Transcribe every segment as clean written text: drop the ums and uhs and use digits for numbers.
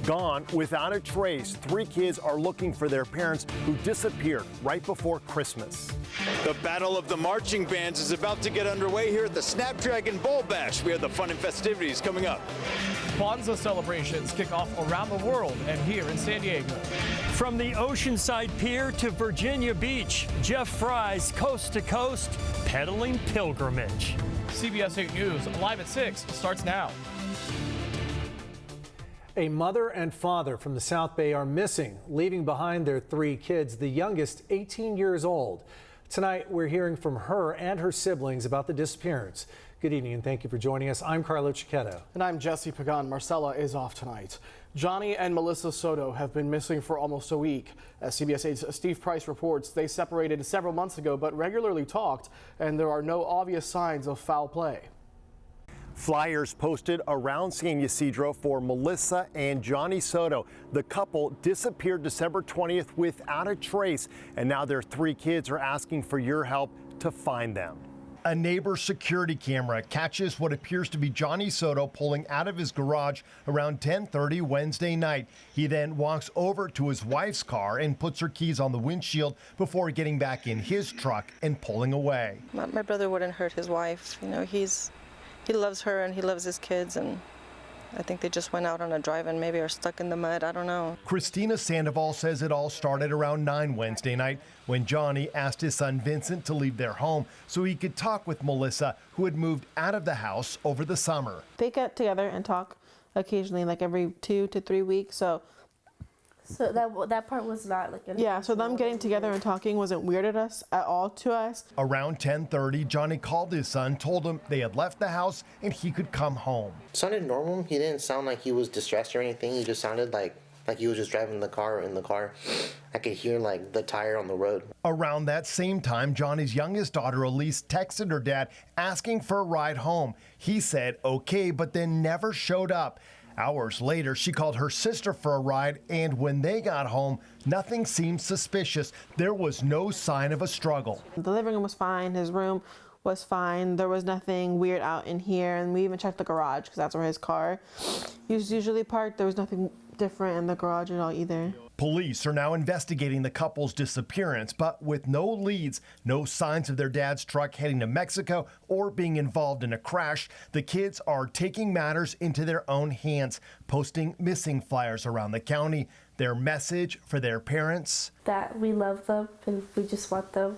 Gone without a trace, 3 kids are looking for their parents who disappeared right before Christmas. The Battle of the Marching Bands is about to get underway here at the Snapdragon Bowl Bash. We have the fun and festivities coming up. Kwanzaa celebrations kick off around the world and here in San Diego. From the Oceanside Pier to Virginia Beach, Jeff Fry's Coast to Coast pedaling pilgrimage. CBS 8 News Live at 6 starts now. A mother and father from the South Bay are missing, leaving behind their 3 kids, the youngest 18 years old. Tonight, we're hearing from her and her siblings about the disappearance. Good evening and thank you for joining us. I'm Carlo Cicchetto. And I'm Jesse Pagan. Marcella is off tonight. Johnny and Melissa Soto have been missing for almost a week. As CBS 8's Steve Price reports, they separated several months ago but regularly talked, and there are no obvious signs of foul play. Flyers posted around San Ysidro for Melissa and Johnny Soto. The couple disappeared December 20th without a trace, and now their 3 kids are asking for your help to find them. A neighbor's security camera catches what appears to be Johnny Soto pulling out of his garage around 10:30 Wednesday night. He then walks over to his wife's car and puts her keys on the windshield before getting back in his truck and pulling away. My brother wouldn't hurt his wife. You know, he loves her and he loves his kids, and I think they just went out on a drive and maybe are stuck in the mud. I don't know. Christina Sandoval says it all started around 9 Wednesday night when Johnny asked his son Vincent to leave their home so he could talk with Melissa, who had moved out of the house over the summer. They get together and talk occasionally, like every 2 to 3 weeks. So that part was not like so them getting together and talking wasn't weird at all to us. Around 10:30, Johnny called his son, told him they had left the house and he could come home. It sounded normal. He didn't sound like he was distressed or anything. He just sounded like he was just driving the car in the car. I could hear like the tire on the road. Around that same time, Johnny's youngest daughter, Elise, texted her dad asking for a ride home. He said okay, but then never showed up. Hours later, she called her sister for a ride, and when they got home, nothing seemed suspicious. There was no sign of a struggle. The living room was fine. His room was fine. There was nothing weird out in here, and we even checked the garage because that's where his car was usually parked. There was nothing different in the garage at all either. Police are now investigating the couple's disappearance, but with no leads, no signs of their dad's truck heading to Mexico or being involved in a crash, the kids are taking matters into their own hands, posting missing flyers around the county. Their message for their parents: that we love them and we just want them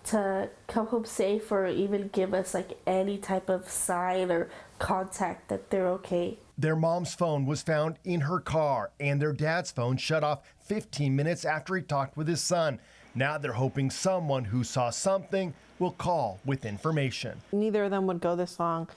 to come home safe, or even give us like any type of sign or contact that they're okay. Their mom's phone was found in her car, and their dad's phone shut off 15 minutes after he talked with his son. Now they're hoping someone who saw something will call with information. Neither of them would go this long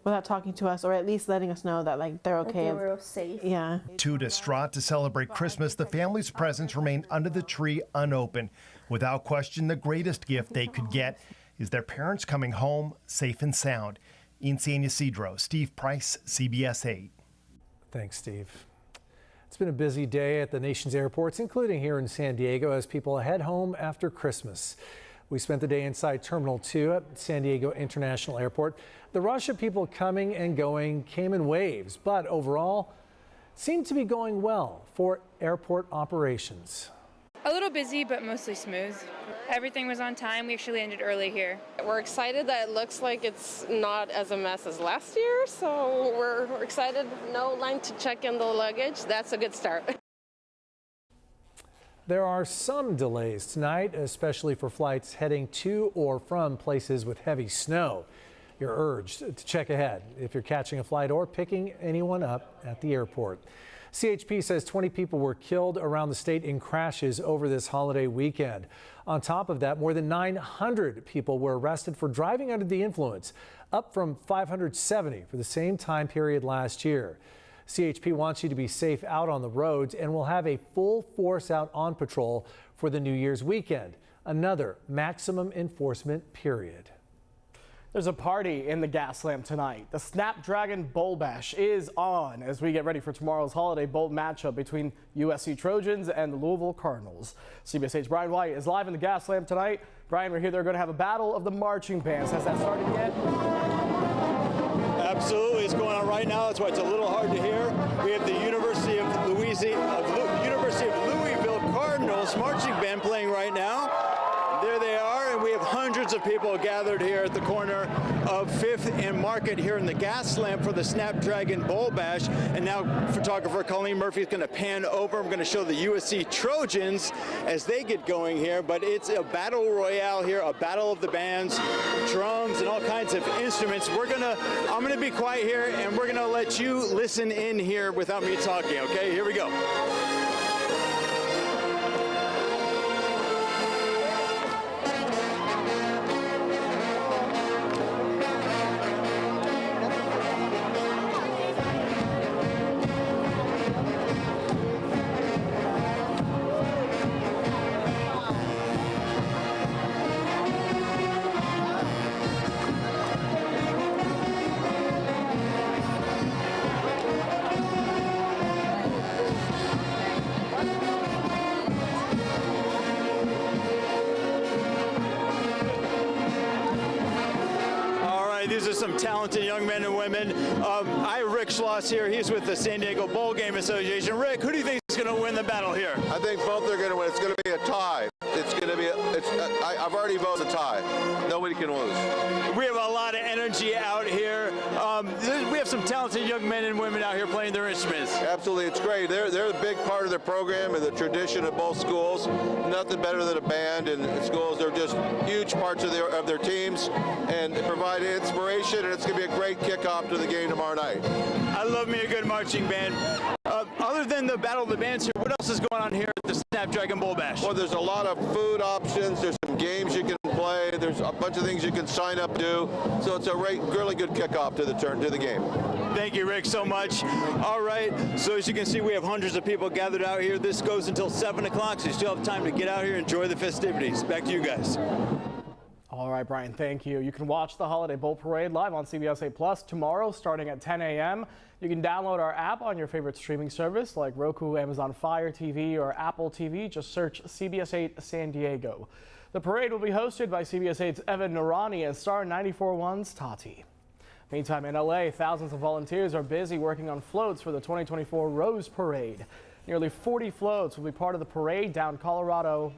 without talking to us, or at least letting us know that like they're okay. Like they were safe. Yeah. Too distraught to celebrate Christmas, the family's presents remain under the tree unopened. Without question, the greatest gift they could get is their parents coming home safe and sound. In San Ysidro, Steve Price, CBS 8. Thanks, Steve. It's been a busy day at the nation's airports, including here in San Diego, as people head home after Christmas. We spent the day inside Terminal 2 at San Diego International Airport. The rush of people coming and going came in waves, but overall seemed to be going well for airport operations. A little busy, but mostly smooth. Everything was on time. We actually ended early here. We're excited that it looks like it's not as a mess as last year, so we're excited. No line to check in the luggage. That's a good start. There are some delays tonight, especially for flights heading to or from places with heavy snow. You're urged to check ahead if you're catching a flight or picking anyone up at the airport. CHP says 20 people were killed around the state in crashes over this holiday weekend. On top of that, more than 900 people were arrested for driving under the influence, up from 570 for the same time period last year. CHP wants you to be safe out on the roads and will have a full force out on patrol for the New Year's weekend, another maximum enforcement period. There's a party in the Gaslamp tonight. The Snapdragon Bowl Bash is on as we get ready for tomorrow's Holiday Bowl matchup between USC Trojans and the Louisville Cardinals. CBS 8's Brian White is live in the Gaslamp tonight. Brian, we're here. They're going to have a battle of the marching bands. Has that started yet? Absolutely. It's going on right now. That's why it's a little hard to hear. We have the University of Louisiana University of Louisville Cardinals marching band playing right now. There they are, and we have hundreds of people gathered here at the corner of 5th and Market here in the gas lamp for the Snapdragon Bowl Bash. And now photographer Colleen Murphy is going to pan over. I'm going to show the USC Trojans as they get going here. But it's a battle royale here, a battle of the bands, drums, and all kinds of instruments. I'm going to be quiet here, and we're going to let you listen in here without me talking, okay? Here we go. These are some talented young men and women. I have Rick Schloss here. He's with the San Diego Bowl Game Association. Rick, who do you think is going to win the battle here? I think both are going to win. It's going to be a tie. It's going to be. I've already voted a tie. Nobody can lose. We have a lot of energy out here. We have some talented young men and women out here playing their instruments. Absolutely, it's great. They're a big part of the program and the tradition of both schools. Nothing better than a band, and schools are just huge parts of their teams and provide inspiration. And it's going to be a great kickoff to the game tomorrow night. I love me a good marching band. Other than the Battle of the Bands here, what else is going on here at the Snapdragon Bowl Bash? Well, there's a lot of food options. There's some games you can play. There's a bunch of things you can sign up to. So it's a really good kickoff to the game. Thank you, Rick, so much. All right, so as you can see, we have hundreds of people gathered out here. This goes until 7 o'clock, so you still have time to get out here and enjoy the festivities. Back to you guys. All right, Brian, thank you. You can watch the Holiday Bowl Parade live on CBS 8 Plus tomorrow starting at 10 a.m. You can download our app on your favorite streaming service like Roku, Amazon Fire TV, or Apple TV. Just search CBS 8 San Diego. The parade will be hosted by CBS 8's Evan Noorani and Star 94.1's Tati. Meantime, in LA, thousands of volunteers are busy working on floats for the 2024 Rose Parade. Nearly 40 floats will be part of the parade down Colorado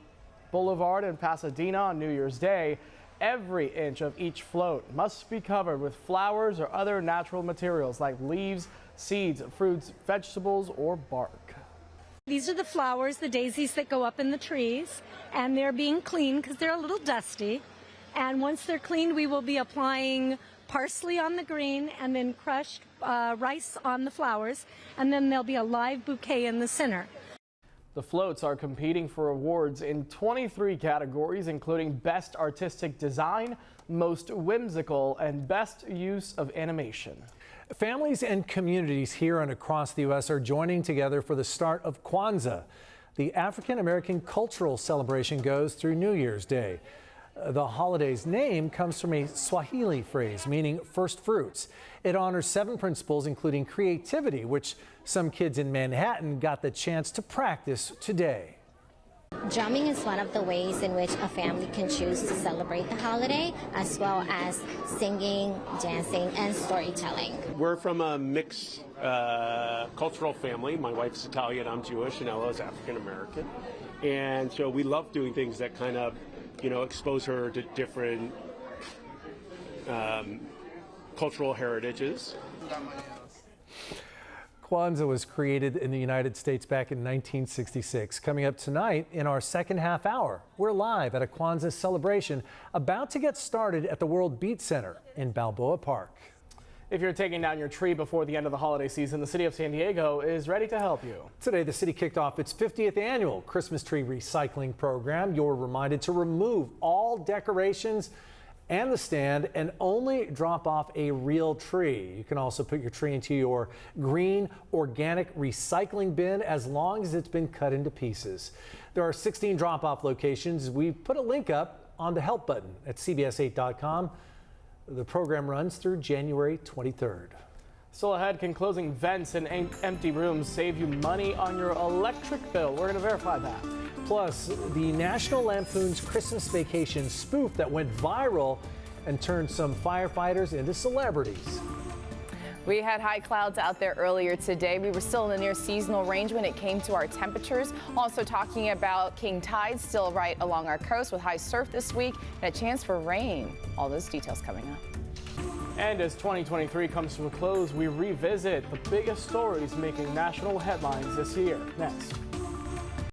Boulevard in Pasadena on New Year's Day. Every inch of each float must be covered with flowers or other natural materials like leaves, seeds, fruits, vegetables, or bark. These are the flowers, the daisies that go up in the trees, and they're being cleaned because they're a little dusty. And once they're cleaned, we will be applying parsley on the green and then crushed rice on the flowers, and then there'll be a live bouquet in the center. The floats are competing for awards in 23 categories, including Best Artistic Design, Most Whimsical, and Best Use of Animation. Families and communities here and across the U.S. are joining together for the start of Kwanzaa. The African American cultural celebration goes through New Year's Day. The holiday's name comes from a Swahili phrase meaning first fruits. It honors 7 principles, including creativity, which some kids in Manhattan got the chance to practice today. Drumming is one of the ways in which a family can choose to celebrate the holiday, as well as singing, dancing, and storytelling. We're from a mixed cultural family. My wife's Italian, I'm Jewish, and Ella is African American. And so we love doing things that kind of, expose her to different cultural heritages. Kwanzaa was created in the United States back in 1966. Coming up tonight in our second half hour, we're live at a Kwanzaa celebration about to get started at the World Beat Center in Balboa Park. If you're taking down your tree before the end of the holiday season, the City of San Diego is ready to help you. Today, the city kicked off its 50th annual Christmas tree recycling program. You're reminded to remove all decorations and the stand and only drop off a real tree. You can also put your tree into your green organic recycling bin as long as it's been cut into pieces. There are 16 drop-off locations. We've put a link up on the help button at cbs8.com. The program runs through January 23rd. Still ahead, can closing vents in empty rooms save you money on your electric bill? We're going to verify that. Plus, the National Lampoon's Christmas Vacation spoof that went viral and turned some firefighters into celebrities. We had high clouds out there earlier today. We were still in the near seasonal range when it came to our temperatures. Also talking about king tides still right along our coast with high surf this week and a chance for rain. All those details coming up. And as 2023 comes to a close, we revisit the biggest stories making national headlines this year. Next.